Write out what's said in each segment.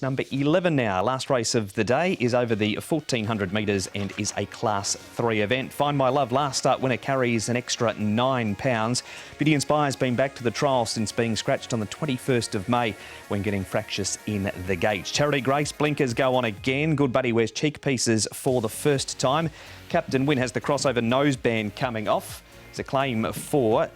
Number 11 now. Last race of the day is over the 1400 metres and is a Class 3 event. Find My Love last start winner carries an extra £9. Beauty Inspire's been back to the trial since being scratched on the 21st of May when getting fractious in the gates. Charity Grace blinkers go on again. Good Buddy wears cheek pieces for the first time. Captain Win has the crossover noseband coming off. It's a claim for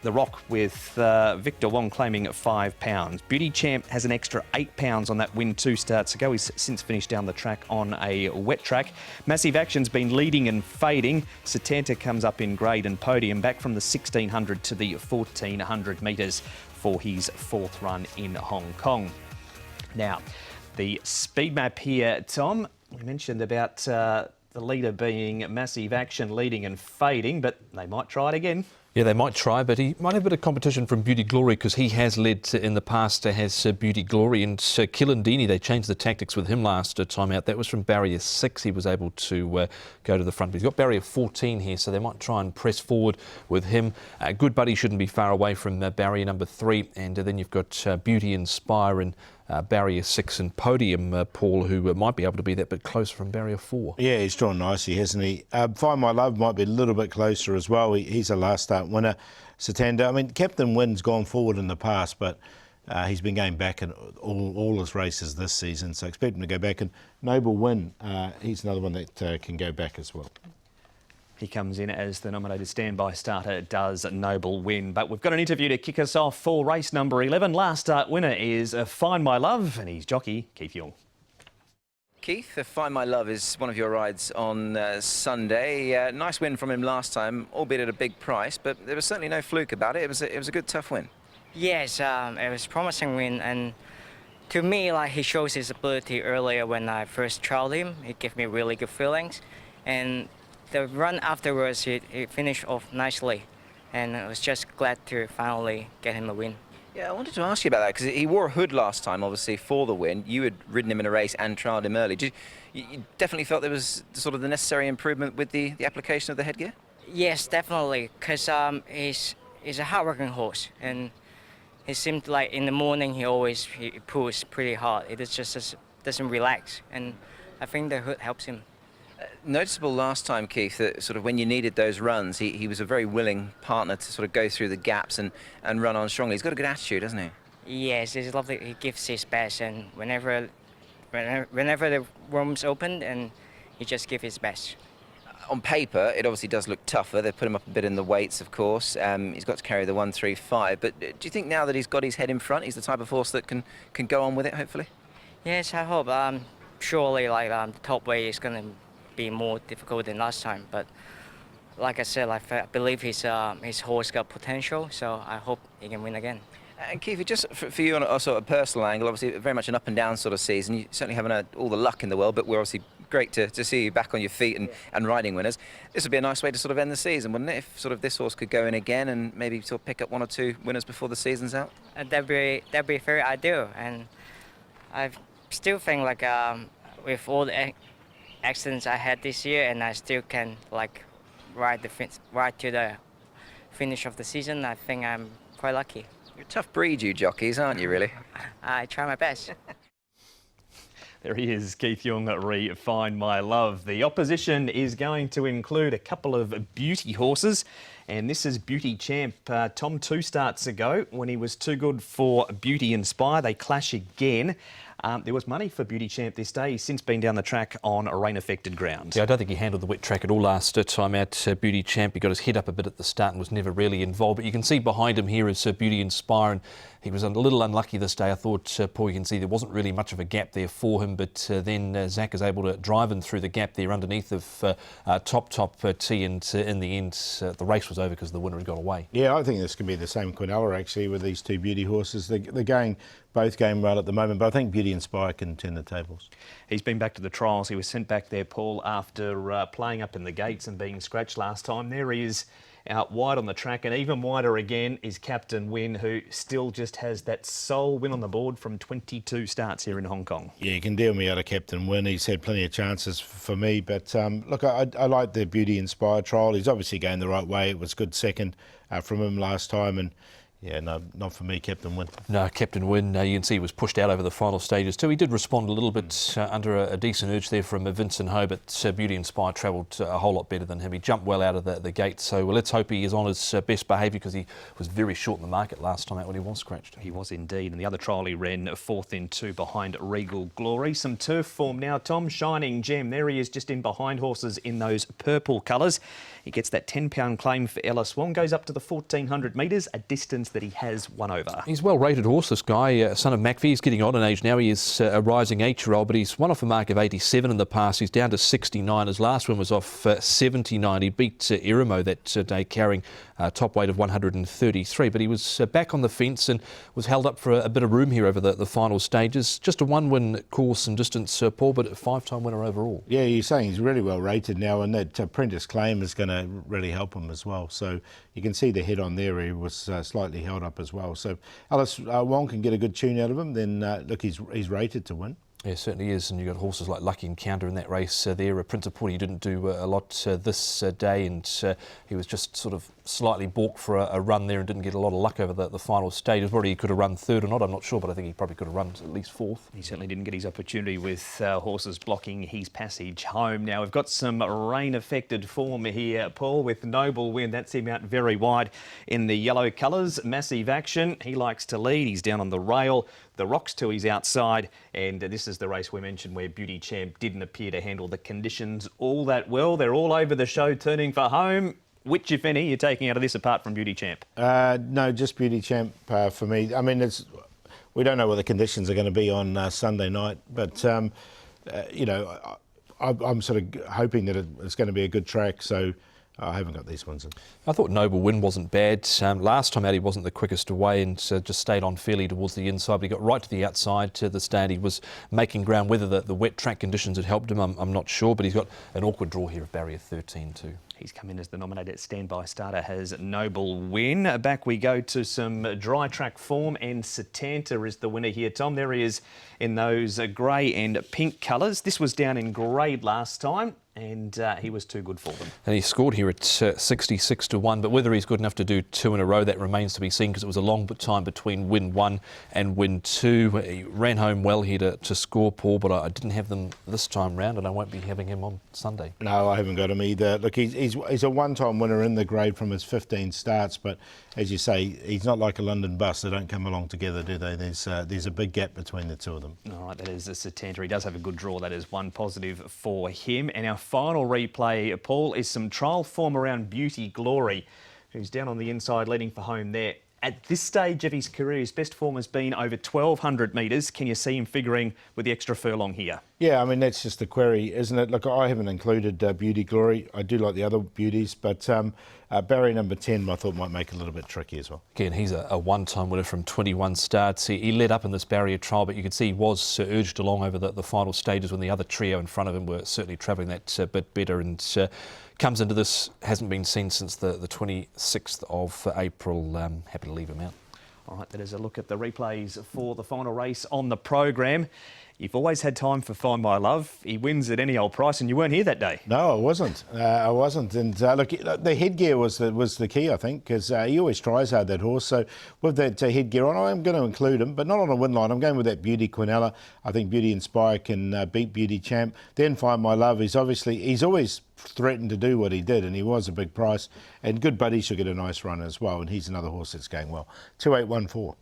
The Rock with Victor Wong claiming £5. Beauty Champ has an extra £8 on that win 2 starts ago. He's since finished down the track on a wet track. Massive Action's been leading and fading. Satanta comes up in grade and podium, back from the 1600 to the 1400 metres for his 4th run in Hong Kong. Now, the speed map here, Tom, we mentioned about the leader being Massive Action leading and fading, but they might try it again. Yeah, they might try, but he might have a bit of competition from Beauty Glory because he has led in the past, has Beauty Glory. And Killandini, they changed the tactics with him last time out. That was from barrier 6. He was able to go to the front. But he's got barrier 14 here, so they might try and press forward with him. Good Buddy shouldn't be far away from barrier number 3. And then you've got Beauty Inspire and barrier 6 and podium, Paul, who might be able to be that bit closer from barrier 4. Yeah, he's drawn nicely, hasn't he? Find My Love might be a little bit closer as well. He's a last start winner. Satanda, I mean, Captain Win's gone forward in the past, but he's been going back in all his races this season, so expect him to go back. And Noble Win, he's another one that can go back as well. He comes in as the nominated standby starter, does Noble Win. But we've got an interview to kick us off for race number 11. Last start winner is Find My Love, and he's jockey Keith Young. Keith, Find My Love is one of your rides on Sunday. Nice win from him last time, albeit at a big price, but there was certainly no fluke about it. It was a good, tough win. Yes, it was a promising win, and to me, like, he shows his ability earlier when I first trialled him. He gave me really good feelings, and the run afterwards, he finished off nicely, and I was just glad to finally get him a win. Yeah, I wanted to ask you about that because he wore a hood last time, obviously, for the win. You had ridden him in a race and trialled him early. You definitely felt there was sort of the necessary improvement with the application of the headgear? Yes, definitely, because he's a hard-working horse, and he seemed like in the morning he pulls pretty hard. It just doesn't relax, and I think the hood helps him. Noticeable last time, Keith, that sort of when you needed those runs, he was a very willing partner to sort of go through the gaps and run on strongly. He's got a good attitude, hasn't he? Yes, he's lovely. He gives his best, and whenever the room's open, and he just gives his best. On paper, it obviously does look tougher. They put him up a bit in the weights, of course. He's got to carry the 135. But do you think now that he's got his head in front, he's the type of horse that can go on with it, hopefully? Yes, I hope. Surely, the top weight is going to be more difficult than last time, but like I said, I believe his horse got potential, so I hope he can win again. And Keith, just for you on a sort of personal angle, obviously very much an up and down sort of season. You certainly haven't had all the luck in the world, but we're obviously great to see you back on your feet and riding winners. This would be a nice way to sort of end the season, wouldn't it? If sort of this horse could go in again and maybe sort of pick up 1 or 2 winners before the season's out. That'd be very ideal, and I still think with all the accidents I had this year, and I still can ride to the finish of the season. I think I'm quite lucky. You're a tough breed, you jockeys, aren't you, really? I try my best. There he is, Keith Young at Find My Love. The opposition is going to include a couple of beauty horses, and this is Beauty Champ. Tom, 2 starts ago, when he was too good for Beauty Inspire, they clash again. There was money for Beauty Champ this day. He's since been down the track on a rain-affected ground. Yeah, I don't think he handled the wet track at all last time out, Beauty Champ. He got his head up a bit at the start and was never really involved. But you can see behind him here is Beauty Inspire, and he was a little unlucky this day. I thought, Paul, you can see there wasn't really much of a gap there for him, but then Zach is able to drive him through the gap there underneath of top T, and in the end, the race was over because the winner had got away. Yeah, I think this could be the same Quinella, actually, with these 2 beauty horses. They're both going well at the moment, but I think Beauty Inspire can turn the tables. He's been back to the trials. He was sent back there, Paul, after playing up in the gates and being scratched last time. There he is, out wide on the track, and even wider again is Captain Win, who still just has that sole win on the board from 22 starts here in Hong Kong. Yeah, you can deal me out of Captain Win. He's had plenty of chances for me, but look, I like the Beauty Inspire trial. He's obviously going the right way. It was good second from him last time, and Yeah, no, not for me, Captain Win. No, Captain Win, you can see he was pushed out over the final stages too. He did respond a little bit under a decent urge there from Vincent Ho, but Beauty Inspire travelled a whole lot better than him. He jumped well out of the gate, so let's hope he is on his best behaviour, because he was very short in the market last time out when he was scratched. He was indeed, and the other trial he ran fourth in 2 behind Regal Glory. Some turf form now. Tom, Shining Gem, there he is just in behind horses in those purple colours. He gets that £10 claim for Ellis Wong, goes up to the 1400 metres, a distance that he has won over. He's a well-rated horse, this guy, son of McVie. He's getting on in age now. He is a rising 8-year-old, but he's won off a mark of 87 in the past. He's down to 69. His last win was off 79. He beat Irimo that day, carrying top weight of 133, but he was back on the fence and was held up for a bit of room here over the final stages. Just a one-win course and distance, Paul, but a 5-time winner overall. Yeah, you're saying he's really well rated now, and that apprentice claim is going to really help him as well. So you can see the head on there, he was slightly held up as well. So Ellis Wong can get a good tune out of him, then look, he's rated to win. Yeah, certainly is, and you've got horses like Lucky Encounter in that race there. Prince of Porty didn't do a lot this day, and he was just sort of slightly balked for a run there and didn't get a lot of luck over the final stages. Whether he could have run third or not, I'm not sure, but I think he probably could have run at least fourth. He certainly didn't get his opportunity with horses blocking his passage home. Now we've got some rain-affected form here, Paul, with Noble Win. That's him out very wide in the yellow colours. Massive action. He likes to lead. He's down on the rail. The rocks to his outside, and this is the race we mentioned where Beauty Champ didn't appear to handle the conditions all that well. They're all over the show turning for home. Which, if any, you're taking out of this apart from Beauty Champ? No, just Beauty Champ for me. I mean, we don't know what the conditions are going to be on Sunday night, but you know, I'm sort of hoping that it's going to be a good track. So I haven't got these ones in. I thought Noble Win wasn't bad. Last time out he wasn't the quickest away and just stayed on fairly towards the inside, but he got right to the outside to the stand. He was making ground. Whether the wet track conditions had helped him, I'm not sure, but he's got an awkward draw here of barrier 13 too. He's come in as the nominated standby starter, has Noble Win. Back we go to some dry track form, and Satanta is the winner here. Tom, there he is in those grey and pink colours. This was down in grade last time, and he was too good for them. And he scored here at 66 to 1, but whether he's good enough to do 2 in a row, that remains to be seen, because it was a long time between win 1 and win 2. He ran home well here to score, Paul, but I didn't have them this time round, and I won't be having him on Sunday. No, I haven't got him either. Look, he's a one-time winner in the grade from his 15 starts, but as you say, he's not like a London bus. They don't come along together, do they? There's a big gap between the two of them. All right, that is a Satanta. He does have a good draw. That is one positive for him. And our final replay, Paul, is some trial form around Beauty Glory, who's down on the inside leading for home there. At this stage of his career, his best form has been over 1,200 metres. Can you see him figuring with the extra furlong here? Yeah, I mean, that's just the query, isn't it? Look, I haven't included Beauty Glory. I do like the other beauties, but barrier number 10 I thought might make it a little bit tricky as well. Again, he's a one-time winner from 21 starts. He led up in this barrier trial, but you could see he was urged along over the final stages when the other trio in front of him were certainly travelling that bit better, and comes into this, hasn't been seen since the 26th of April. Happy to leave him out. All right, that is a look at the replays for the final race on the program. You've always had time for Find My Love. He wins at any old price, and you weren't here that day. No, I wasn't. And look, the headgear was the key, I think, because he always tries hard, that horse. So with that headgear on, I'm going to include him, but not on a win line. I'm going with that Beauty Quinella. I think Beauty Inspire can beat Beauty Champ. Then Find My Love. He's always threatened to do what he did, and he was a big price. And Good Buddy should get a nice run as well, and he's another horse that's going well. 2814.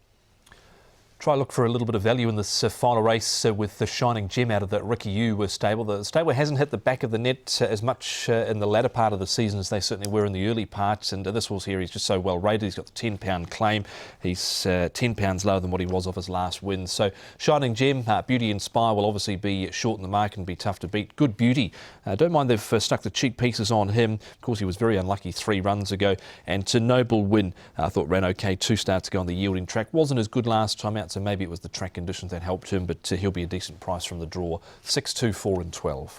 Try look for a little bit of value in this final race with the Shining Gem out of the Ricky Yu stable. The stable hasn't hit the back of the net as much in the latter part of the season as they certainly were in the early parts, and this horse here, he's just so well rated. He's got the £10 claim. He's £10 lower than what he was off his last win. So Shining Gem, Beauty Inspire will obviously be short in the market and be tough to beat. Good Beauty, don't mind they've stuck the cheap pieces on him. Of course, he was very unlucky 3 runs ago. And to Noble Win, I thought ran okay 2 starts ago on the yielding track. Wasn't as good last time out, so maybe it was the track conditions that helped him, but he'll be a decent price from the draw. 6, 2, 4 and 12.